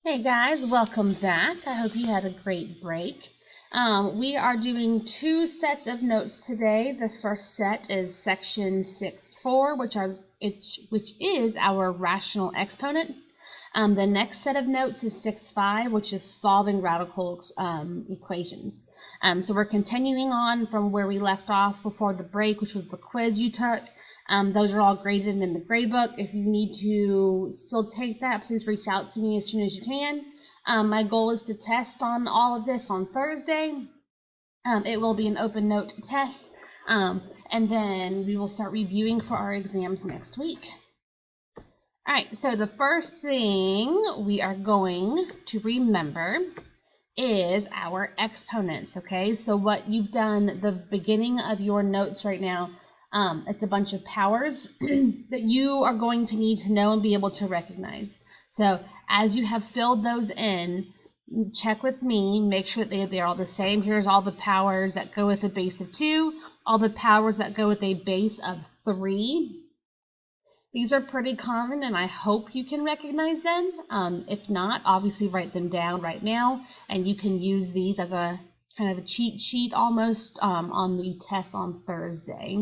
Hey guys, welcome back. I hope you had a great break. We are doing two sets of notes today. The first set is section 6.4, which is our rational exponents. The next set of notes is 6.5, which is solving radical equations. So we're continuing on from where we left off before the break, which was the quiz you took. Those are all graded in the grade book. If you need to still take that, please reach out to me as soon as you can. My goal is to test on all of this on Thursday. It will be an open note test, and then we will start reviewing for our exams next week. All right, so the first thing we are going to remember is our exponents, okay? So what you've done, the beginning of your notes right now, it's a bunch of powers that you are going to need to know and be able to recognize. So as you have filled those in, check with me, make sure that they're all the same. Here's all the powers that go with a base of 2, all the powers that go with a base of 3. These are pretty common, and I hope you can recognize them. If not, obviously write them down right now, and you can use these as a kind of a cheat sheet almost on the test on Thursday.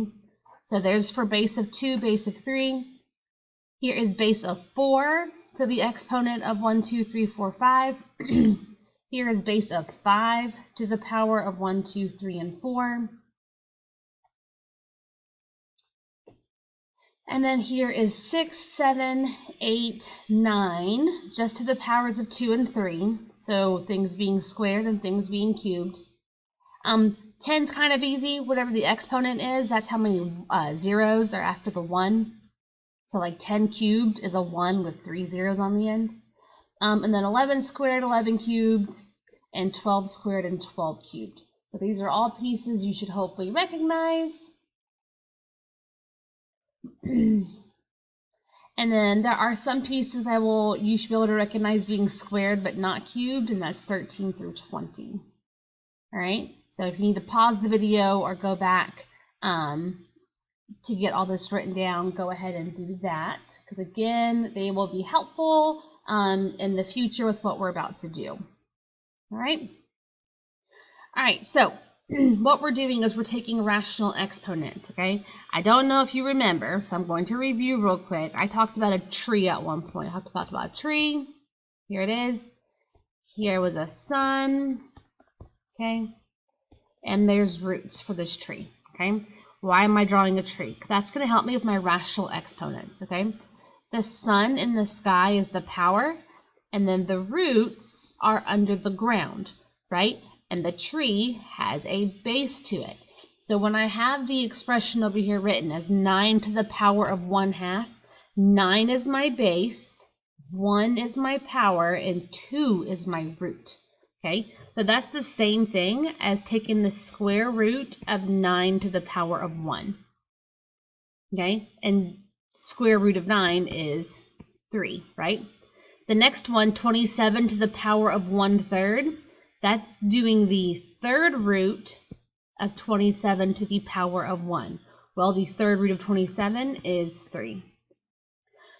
So there's for base of 2, base of 3. Here is base of 4 to the exponent of 1, 2, 3, 4, 5. Here is base of 5 to the power of 1, 2, 3, and 4. And then here is 6, 7, 8, 9, just to the powers of 2 and 3. So things being squared and things being cubed. 10's kind of easy. Whatever the exponent is, that's how many zeros are after the 1. So like 10 cubed is a 1 with 3 zeros on the end. And then 11 squared, 11 cubed, and 12 squared and 12 cubed. So these are all pieces you should hopefully recognize. And then there are some pieces you should be able to recognize being squared but not cubed, and that's 13 through 20. All right, so if you need to pause the video or go back to get all this written down, go ahead and do that, because again, they will be helpful in the future with what we're about to do. All right, so what we're doing is we're taking rational exponents, okay? I don't know if you remember, so I'm going to review real quick. I talked about a tree at one point. I talked about a tree. Here it is. Here was a sun, okay? And there's roots for this tree, okay? Why am I drawing a tree? That's going to help me with my rational exponents, okay? The sun in the sky is the power, and then the roots are under the ground, right? And the tree has a base to it. So when I have the expression over here written as 9 to the power of 1/2, 9 is my base, 1 is my power, and 2 is my root. Okay, so that's the same thing as taking the square root of 9 to the power of 1. Okay, and square root of 9 is 3, right? The next one, 27 to the power of 1/3, that's doing the third root of 27 to the power of 1. Well, the third root of 27 is 3.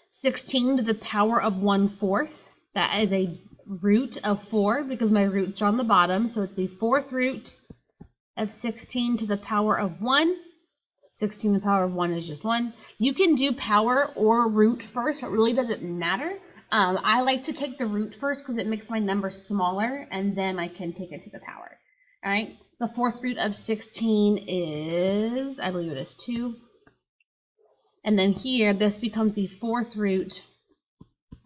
16 to the power of 1/4, that is a root of 4 because my roots are on the bottom, so it's the fourth root of 16 to the power of 1. 16 to the power of 1 is just 1. You can do power or root first. It really doesn't matter. I like to take the root first because it makes my number smaller, and then I can take it to the power. All right. The fourth root of 16 is, I believe it is 2. And then here, this becomes the fourth root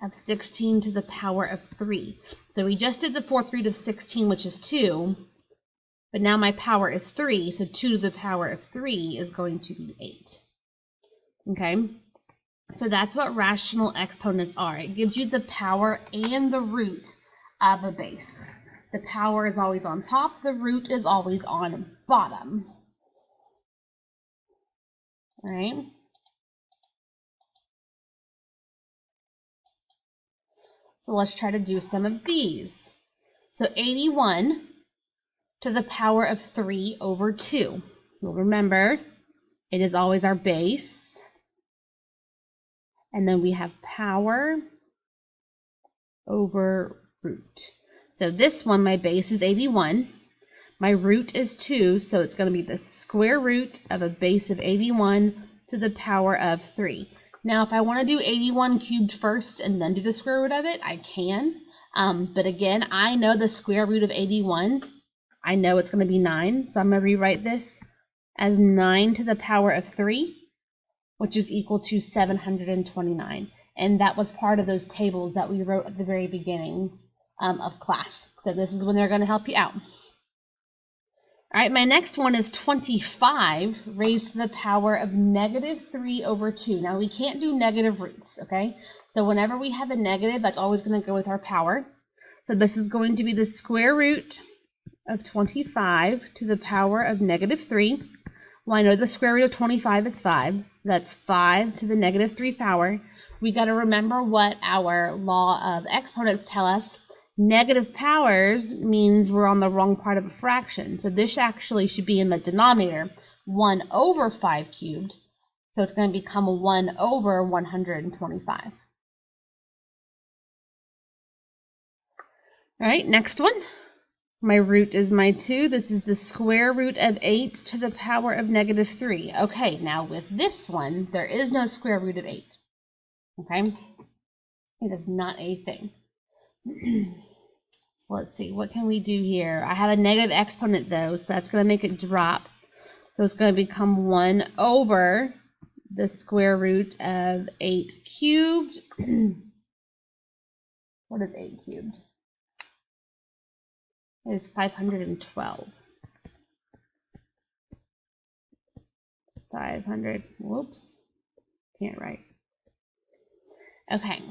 of 16 to the power of 3. So we just did the fourth root of 16, which is 2. But now my power is 3, so 2 to the power of 3 is going to be 8. Okay? So that's what rational exponents are. It gives you the power and the root of a base. The power is always on top, the root is always on bottom. All right? So let's try to do some of these. So 81 to the power of 3 over 2. You'll remember, it is always our base. And then we have power over root. So this one, my base is 81. My root is 2, so it's going to be the square root of a base of 81 to the power of 3. Now, if I want to do 81 cubed first and then do the square root of it, I can. But again, I know the square root of 81. I know it's going to be 9, so I'm going to rewrite this as 9 to the power of 3, which is equal to 729. And that was part of those tables that we wrote at the very beginning of class. So this is when they're going to help you out. All right, my next one is 25 raised to the power of -3 over 2. Now, we can't do negative roots, okay? So whenever we have a negative, that's always going to go with our power. So this is going to be the square root of 25 to the power of -3. Well, I know the square root of 25 is 5. So that's 5 to the -3 power. We got to remember what our law of exponents tell us. Negative powers means we're on the wrong part of a fraction. So this actually should be in the denominator, 1 over 5 cubed. So it's going to become 1 over 125. All right, next one. My root is my 2. This is the square root of 8 to the power of -3. Okay, now with this one, there is no square root of 8. Okay? It is not a thing. So let's see, what can we do here? I have a negative exponent though, so that's going to make it drop. So it's going to become 1 over the square root of 8 cubed. What is 8 cubed? It is 512. 500, whoops, can't write. Okay,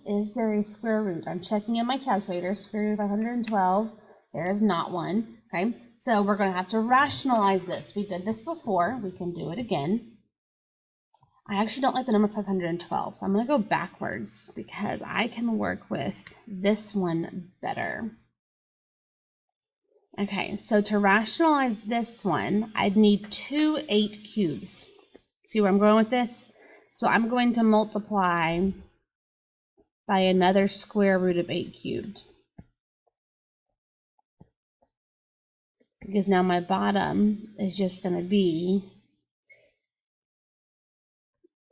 is there a square root? I'm checking in my calculator. Square root of 512, there is not one. Okay, so we're going to have to rationalize this. We did this before. We can do it again. I actually don't like the number 512, so I'm going to go backwards because I can work with this one better. Okay, so to rationalize this one, I'd need 2 8 cubes. See where I'm going with this? So I'm going to multiply by another square root of 8 cubed. Because now my bottom is just going to be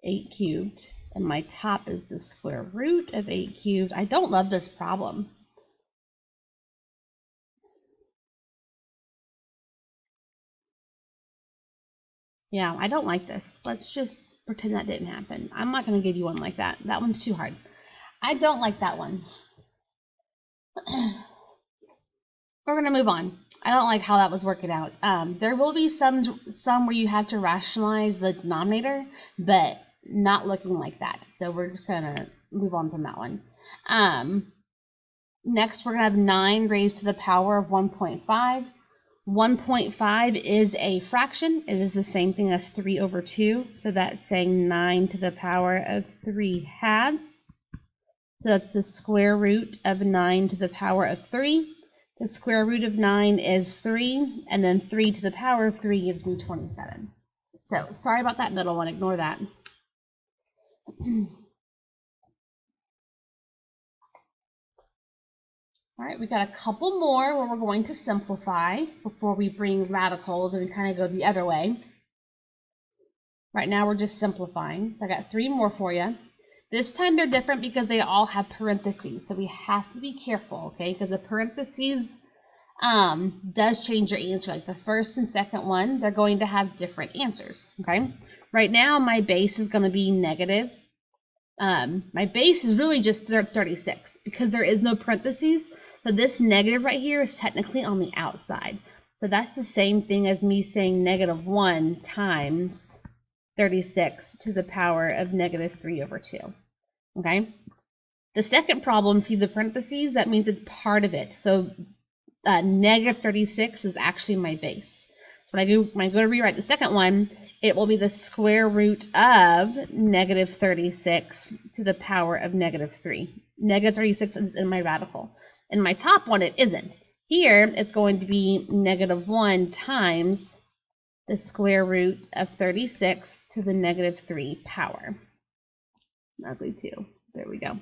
8 cubed. And my top is the square root of 8 cubed. I don't love this problem. Yeah, I don't like this. Let's just pretend that didn't happen. I'm not going to give you one like that. That one's too hard. I don't like that one. We're going to move on. I don't like how that was working out. There will be some where you have to rationalize the denominator, but not looking like that. So we're just going to move on from that one. Next, we're going to have 9 raised to the power of 1.5. 1.5 is a fraction. It is the same thing as 3 over 2. So that's saying 9 to the power of 3 halves. So that's the square root of 9 to the power of 3. The square root of 9 is 3, and then 3 to the power of 3 gives me 27. So sorry about that middle one. Ignore that. All right, we got a couple more where we're going to simplify before we bring radicals and we kind of go the other way. Right now we're just simplifying. I got 3 more for you. This time they're different because they all have parentheses, so we have to be careful, okay? Because the parentheses does change your answer. Like the first and second one, they're going to have different answers, okay? Right now my base is going to be negative. My base is really just 36 because there is no parentheses. So this negative right here is technically on the outside. So that's the same thing as me saying -1 times 36 to the power of -3 over 2. Okay? The second problem, see the parentheses? That means it's part of it. So -36 is actually my base. So when I go to rewrite the second one, it will be the square root of -36 to the power of -3. -36 is in my radical. In my top one, it isn't. Here, it's going to be -1 times the square root of 36 to the -3 power. Ugly too. There we go.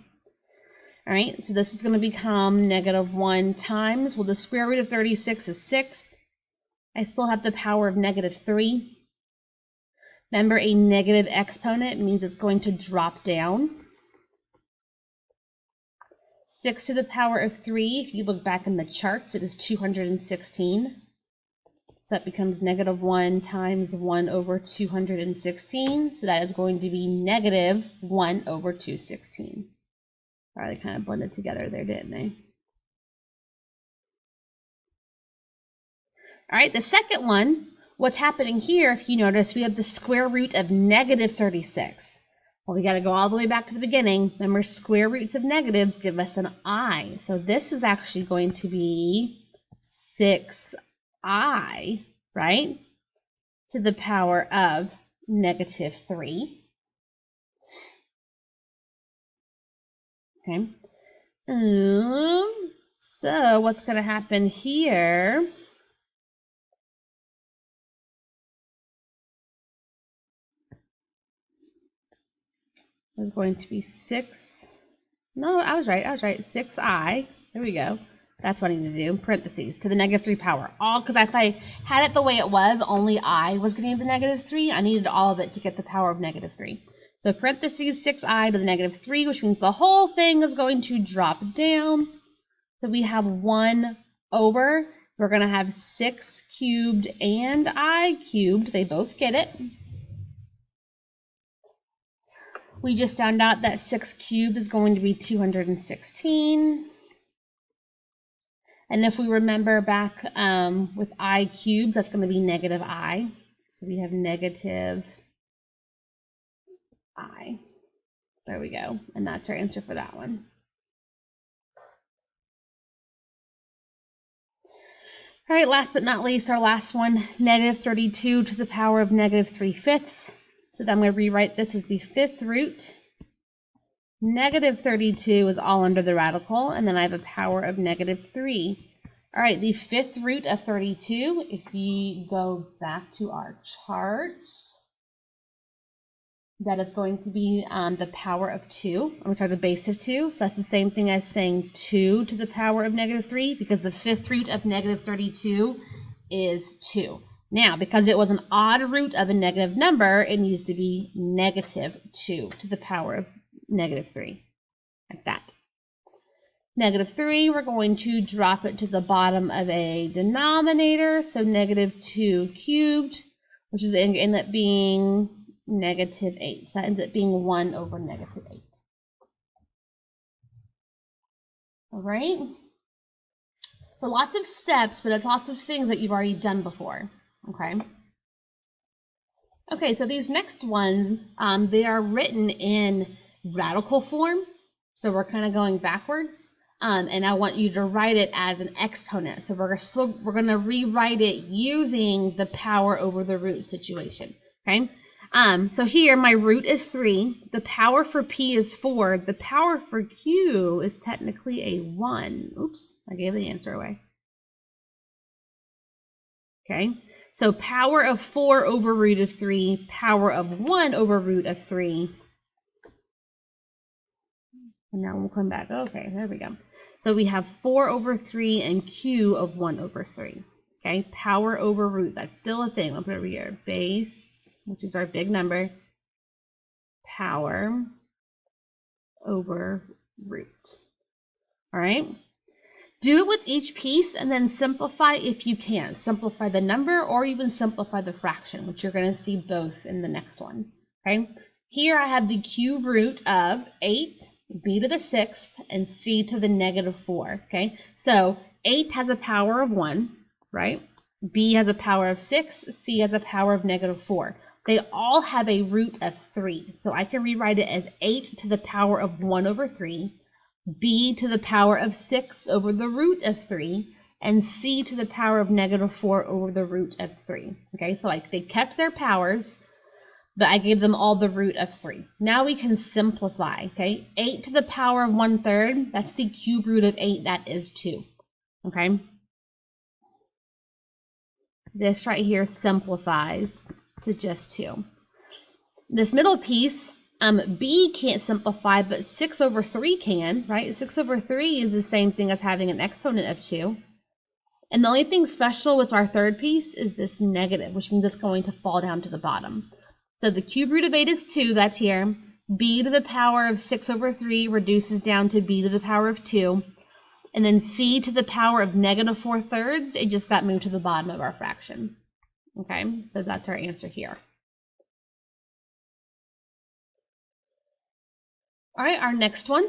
All right, so this is going to become -1 times, well, the square root of 36 is 6. I still have the power of -3. Remember, a negative exponent means it's going to drop down. 6 to the power of 3, if you look back in the charts, it is 216. So that becomes -1 times 1 over 216. So that is going to be -1 over 216. All right, they kind of blended together there, didn't they? All right, the second one, what's happening here, if you notice, we have the square root of -36. Well, we got to go all the way back to the beginning. Remember, square roots of negatives give us an I. So this is actually going to be 6I, right, to the power of -3. Okay. So what's going to happen here is going to be 6. No, I was right. 6I. There we go. That's what I need to do. Parentheses to the -3 power. All because if I had it the way it was, only I was getting the -3. I needed all of it to get the power of -3. So parentheses 6I to the -3, which means the whole thing is going to drop down. So we have 1 over. We're going to have 6 cubed and I cubed. They both get it. We just found out that 6 cubed is going to be 216. And if we remember back with I cubed, that's going to be -I. So we have -I. There we go. And that's our answer for that one. All right, last but not least, our last one, -32 to the power of -3/5. So then I'm going to rewrite this as the 5th root. -32 is all under the radical, and then I have a power of -3. All right, the 5th root of 32, if we go back to our charts, that it's going to be the power of 2. I'm sorry, the base of 2. So that's the same thing as saying 2 to the power of -3, because the 5th root of -32 is 2. Now, because it was an odd root of a negative number, it needs to be -2 to the power of -3, like that. -3, we're going to drop it to the bottom of a denominator, so -2 cubed, which is going to end up being -8. So that ends up being 1 over -8. All right? So lots of steps, but it's lots of things that you've already done before. Okay? Okay, so these next ones, they are written in radical form. So we're kind of going backwards. And I want you to write it as an exponent. So we're going to rewrite it using the power over the root situation. Okay? So here my root is 3. The power for P is 4. The power for Q is technically a 1. Oops, I gave the answer away. Okay? So power of 4 over root of 3, power of 1 over root of 3. And now we'll come back. Okay, there we go. So we have 4 over 3 and Q of 1 over 3. Okay, power over root. That's still a thing. I'll put it over here. Base, which is our big number. Power over root. All right. Do it with each piece and then simplify if you can. Simplify the number or even simplify the fraction, which you're going to see both in the next one. Okay. Here I have the cube root of 8. B to the 6th, and C to the -4, okay? So 8 has a power of 1, right? B has a power of 6, C has a power of -4. They all have a root of 3, so I can rewrite it as 8 to the power of 1 over 3, B to the power of 6 over the root of 3, and C to the power of -4 over the root of 3, okay? So like they kept their powers, but I gave them all the root of 3. Now we can simplify, okay? 8 to the power of 1/3, that's the cube root of 8, that is 2, okay? This right here simplifies to just 2. This middle piece, B can't simplify, but 6 over 3 can, right? 6 over 3 is the same thing as having an exponent of 2. And the only thing special with our third piece is this negative, which means it's going to fall down to the bottom. So the cube root of 8 is 2, that's here. B to the power of 6 over 3 reduces down to B to the power of 2. And then C to the power of negative 4/3, it just got moved to the bottom of our fraction. Okay, so that's our answer here. All right, our next one.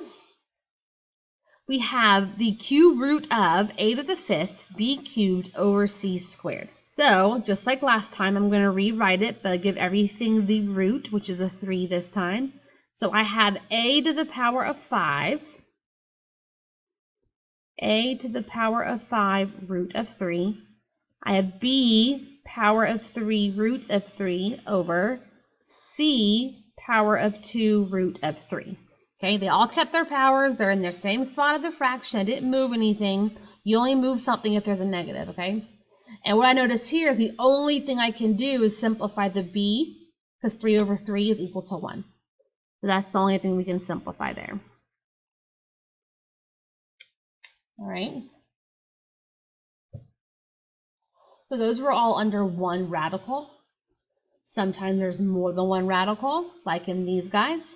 We have the cube root of a to the 5th b cubed over c squared. So just like last time, I'm going to rewrite it, but give everything the root, which is a 3 this time. So I have a to the power of 5, a to the power of 5 root of 3. I have b power of 3 root of 3 over c power of 2 root of 3. Okay, they all kept their powers. They're in their same spot of the fraction. I didn't move anything. You only move something if there's a negative, okay? And what I notice here is the only thing I can do is simplify the b, because 3 over 3 is equal to 1. So that's the only thing we can simplify there. All right. So those were all under one radical. Sometimes there's more than one radical, like in these guys.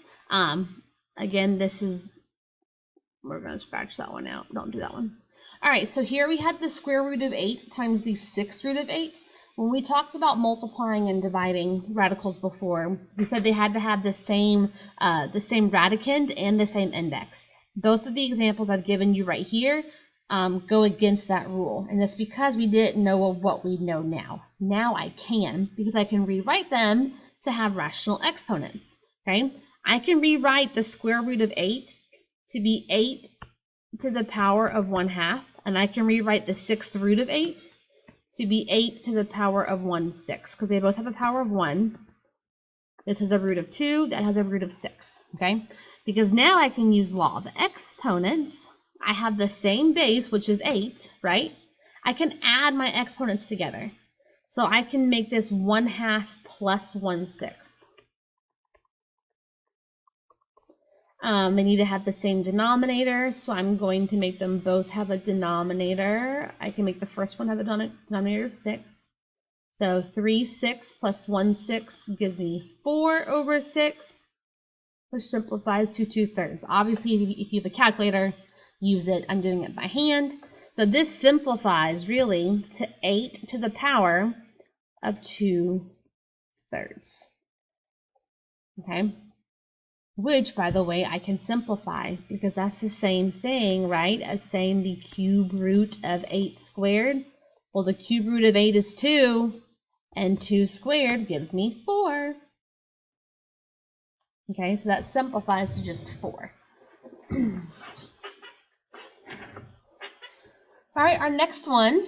Again, this is, we're going to scratch that one out. Don't do that one. All right, so here we had the square root of 8 times the 6th root of 8. When we talked about multiplying and dividing radicals before, we said they had to have the same radicand and the same index. Both of the examples I've given you right here go against that rule, and that's because we didn't know what we know now. Now I can, because I can rewrite them to have rational exponents, okay? I can rewrite the square root of 8 to be 8 to the power of 1/2, and I can rewrite the 6th root of 8 to be 8 to the power of 1/6, because they both have a power of 1. This has a root of 2, that has a root of 6, okay? Because now I can use law of exponents. I have the same base, which is 8, right? I can add my exponents together. So I can make this 1/2 plus 1/6. They need to have the same denominator, so I'm going to make them both have a denominator. I can make the first one have a denominator of 6. So 3/6 plus 1/6 gives me 4 over 6, which simplifies to 2/3. Obviously, if you have a calculator, use it. I'm doing it by hand. So this simplifies really to 8 to the power of 2/3. Okay? Which, by the way, I can simplify because that's the same thing, right, as saying the cube root of 8 squared. Well, the cube root of 8 is 2, and 2 squared gives me 4. Okay, so that simplifies to just 4. All right, our next one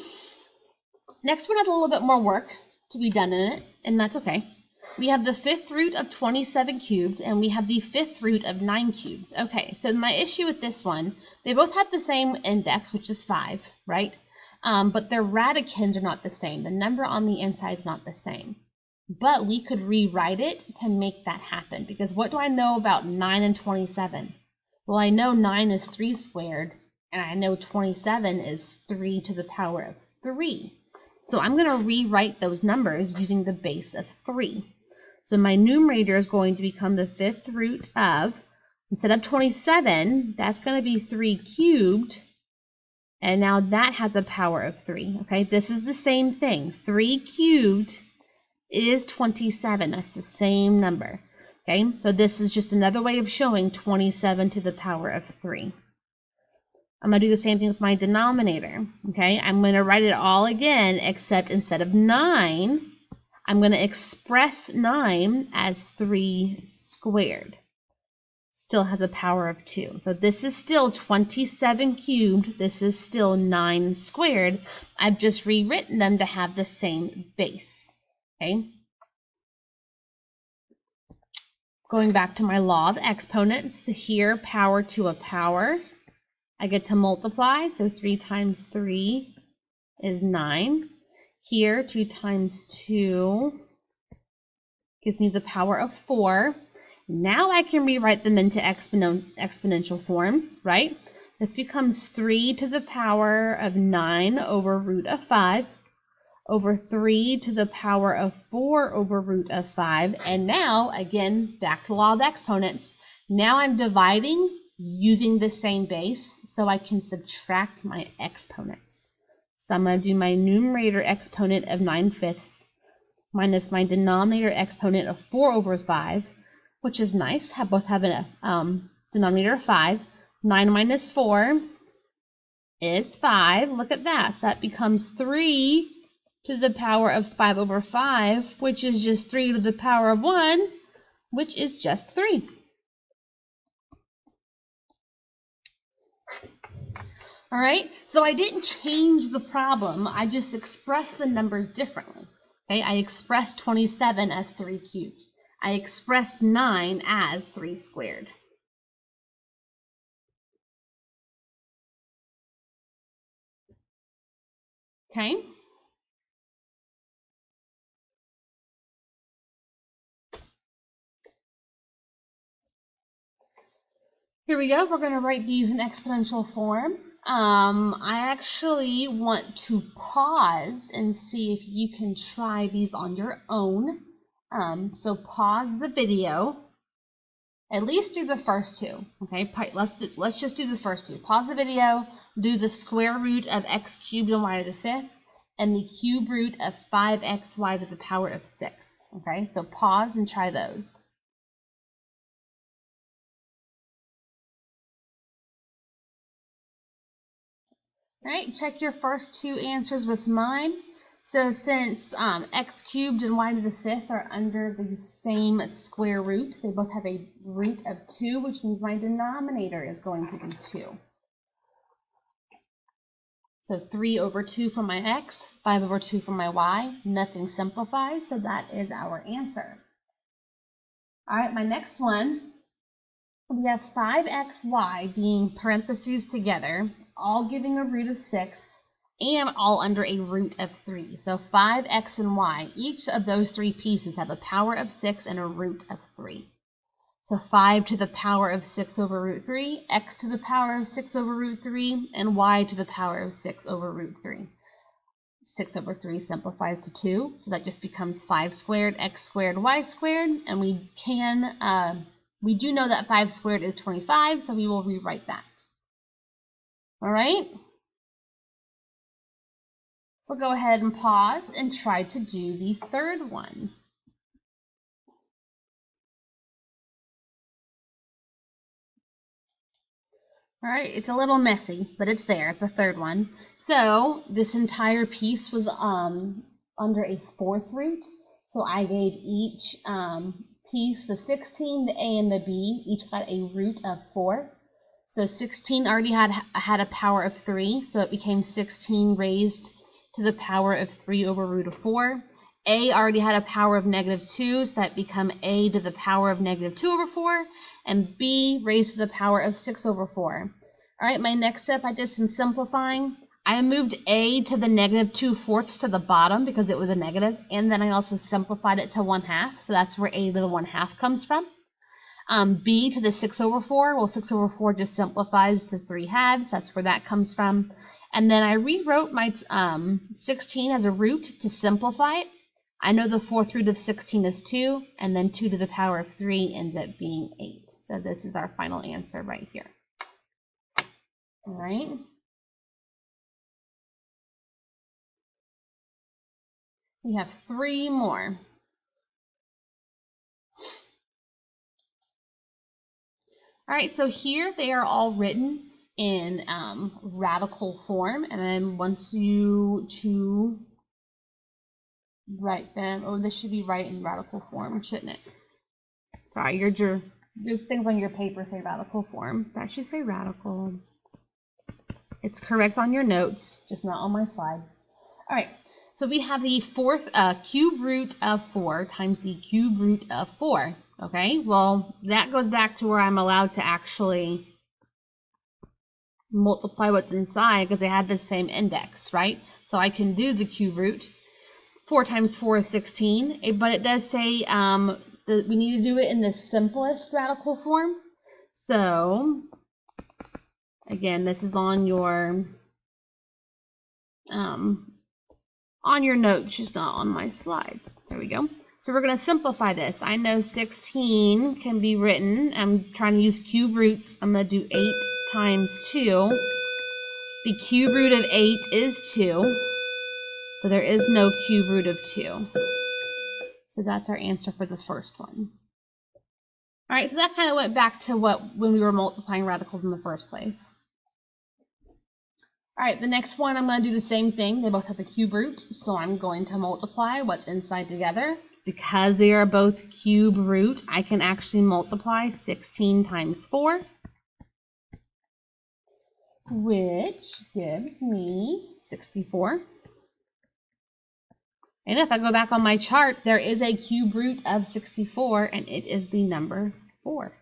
has a little bit more work to be done in it, and that's okay. We have the 5th root of 27 cubed, and we have the 5th root of 9 cubed. Okay, so my issue with this one, they both have the same index, which is 5, right? But their radicands are not the same. The number on the inside is not the same. But we could rewrite it to make that happen, because what do I know about 9 and 27? Well, I know 9 is 3 squared, and I know 27 is 3 to the power of 3. So I'm going to rewrite those numbers using the base of 3. So my numerator is going to become the 5th root of, instead of 27, that's going to be 3 cubed, and now that has a power of 3. Okay, this is the same thing. 3 cubed is 27. That's the same number. Okay, so this is just another way of showing 27 to the power of 3. I'm going to do the same thing with my denominator. Okay, I'm going to write it all again, except instead of 9, I'm going to express 9 as 3 squared. Still has a power of 2. So this is still 27 cubed. This is still 9 squared. I've just rewritten them to have the same base. Okay. Going back to my law of exponents, here power to a power. I get to multiply. So 3 times 3 is 9. Here 2 times 2 gives me the power of 4. Now I can rewrite them into exponential form, right? This becomes 3 to the power of 9 over root of 5 over 3 to the power of 4 over root of 5. And now, again, back to law of exponents. Now I'm dividing using the same base, so I can subtract my exponents. So I'm going to do my numerator exponent of 9/5 minus my denominator exponent of 4 over 5, which is nice. Both have a denominator of 5. 9 minus 4 is 5. Look at that. So that becomes 3 to the power of 5 over 5, which is just 3 to the power of 1, which is just 3. All right, so I didn't change the problem. I just expressed the numbers differently. Okay, I expressed 27 as 3 cubed. I expressed 9 as 3 squared. Okay. Here we go. We're going to write these in exponential form. I actually want to pause and see if you can try these on your own. So pause the video. At least do the first two. Okay, let's just do the first two. Pause the video. Do the square root of x cubed and y to the 5th, and the cube root of 5xy to the power of 6. Okay, so pause and try those. All right, check your first two answers with mine. So since x cubed and y to the 5th are under the same square root, they both have a root of 2, which means my denominator is going to be 2. So 3 over 2 for my x, 5 over 2 for my y. Nothing simplifies, so that is our answer. All right, my next one, we have 5xy being parentheses together, all giving a root of 6, and all under a root of 3. So 5x and y, each of those three pieces have a power of 6 and a root of 3. So 5 to the power of 6 over root 3, x to the power of 6 over root 3, and y to the power of 6 over root 3. 6 over 3 simplifies to 2, so that just becomes 5 squared, x squared, y squared, and we do know that 5 squared is 25, so we will rewrite that. All right? So go ahead and pause and try to do the third one. All right, it's a little messy, but it's there, the third one. So this entire piece was under a 4th root. So I gave each piece, the 16, the a, and the b, each got a root of 4. So 16 already had a power of 3, so it became 16 raised to the power of 3 over root of 4. A already had a power of -2, so that become a to the power of -2 over 4, and b raised to the power of 6 over 4. All right, my next step, I did some simplifying. I moved a to the -2/4 to the bottom because it was a negative, and then I also simplified it to 1/2, so that's where a to the 1/2 comes from. B to the 6 over 4, well, 6 over 4 just simplifies to 3/2, that's where that comes from. And then I rewrote my 16 as a root to simplify it. I know the 4th root of 16 is 2, and then 2 to the power of 3 ends up being 8. So this is our final answer right here. All right. We have 3 more. All right, so here they are all written in radical form, and I want you to write them. Oh, this should be right in radical form, shouldn't it? Sorry, your things on your paper say radical form. That should say radical. It's correct on your notes, just not on my slide. All right, so we have the 4th cube root of 4 times the cube root of 4. Okay, well, that goes back to where I'm allowed to actually multiply what's inside because they have the same index, right? So I can do the cube root. 4 times 4 is 16, but it does say the we need to do it in the simplest radical form. So again, this is on your notes, just not on my slide. There we go. So we're going to simplify this. I know 16 can be written. I'm trying to use cube roots. I'm going to do 8 times 2. The cube root of 8 is 2. So there is no cube root of 2. So that's our answer for the first one. All right, so that kind of went back to when we were multiplying radicals in the first place. All right, the next one, I'm going to do the same thing. They both have a cube root, so I'm going to multiply what's inside together. Because they are both cube root, I can actually multiply 16 times 4, which gives me 64. And if I go back on my chart, there is a cube root of 64, and it is the number 4.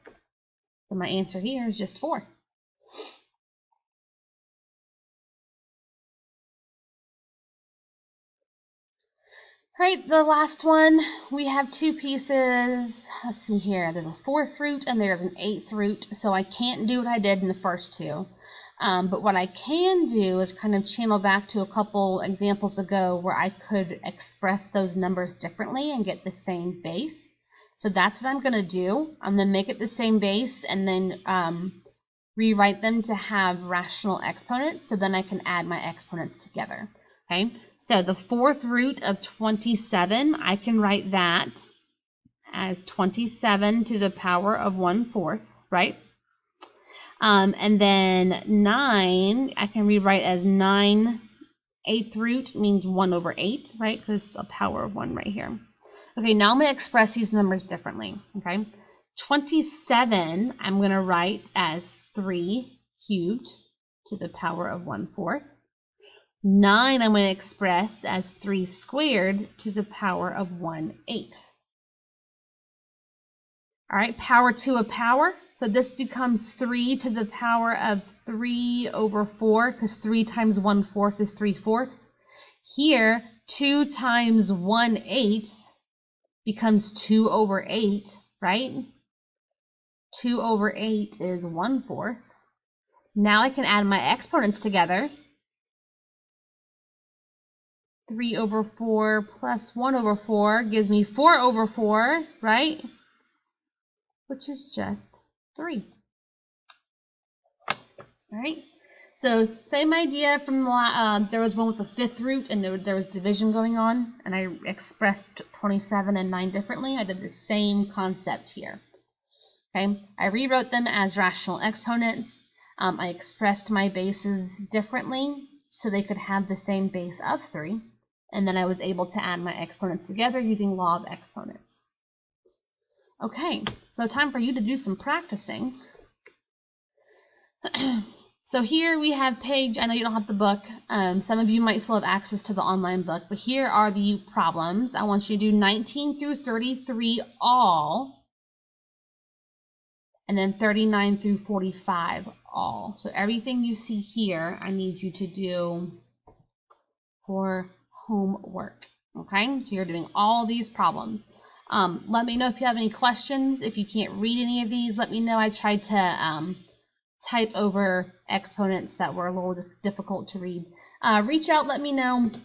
So my answer here is just 4. All right, the last one, we have 2 pieces. Let's see here. There's a 4th root and there's an 8th root, so I can't do what I did in the first 2. But what I can do is kind of channel back to a couple examples ago where I could express those numbers differently and get the same base. So that's what I'm going to do. I'm going to make it the same base and then rewrite them to have rational exponents, so then I can add my exponents together. Okay, so the 4th root of 27, I can write that as 27 to the power of 1/4, right? And then 9, I can rewrite as 9. 8th root means 1/8, right? Because it's a power of 1 right here. Okay, now I'm going to express these numbers differently, okay? 27, I'm going to write as 3 cubed to the power of 1/4. 9, I'm going to express as 3 squared to the power of 1/8. All right, power to a power. So this becomes 3 to the power of 3/4, because 3 times 1/4 is 3/4. Here, 2 times 1/8 becomes 2/8, right? 2/8 is 1/4. Now I can add my exponents together. 3/4 plus 1/4 gives me 4/4, right? Which is just 3. All right. So same idea from there was one with the 5th root and there was division going on, and I expressed 27 and 9 differently. I did the same concept here. Okay. I rewrote them as rational exponents. I expressed my bases differently so they could have the same base of 3. And then I was able to add my exponents together using law of exponents. Okay, so time for you to do some practicing. So here we have page, I know you don't have the book. Some of you might still have access to the online book, but here are the problems. I want you to do 19 through 33 all, and then 39 through 45 all. So everything you see here, I need you to do for homework. Okay, so you're doing all these problems. Let me know if you have any questions. If you can't read any of these, let me know. I tried to type over exponents that were a little difficult to read. Reach out, let me know if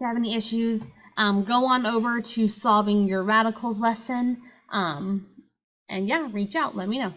you have any issues. Go on over to solving your radicals lesson. And yeah, reach out, let me know.